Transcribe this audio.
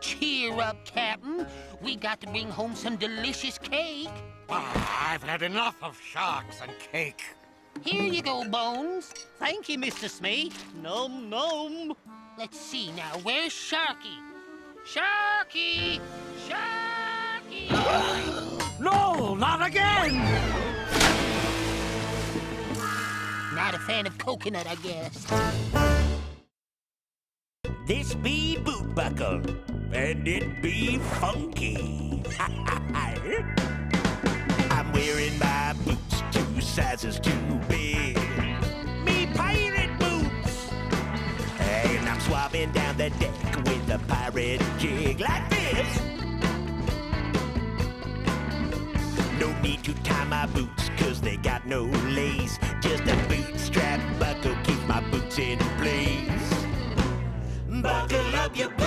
Cheer up, Captain. We got to bring home some delicious cake. I've had enough of sharks and cake. Here you go, Bones. Thank you, Mr. Smee. Nom nom. Let's see now. Where's Sharky? Sharky! Sharky! No, not again! Not a fan of coconut, I guess. This be boot buckle, and it be funky. I'm wearing my boots 2 sizes too big. Me pirate boots! And I'm swabbing down the deck with a pirate jig like this. No need to tie my boots, 'cause they got no lace. Just a bootstrap buckle keeps my boots in place. Buckle up your boots.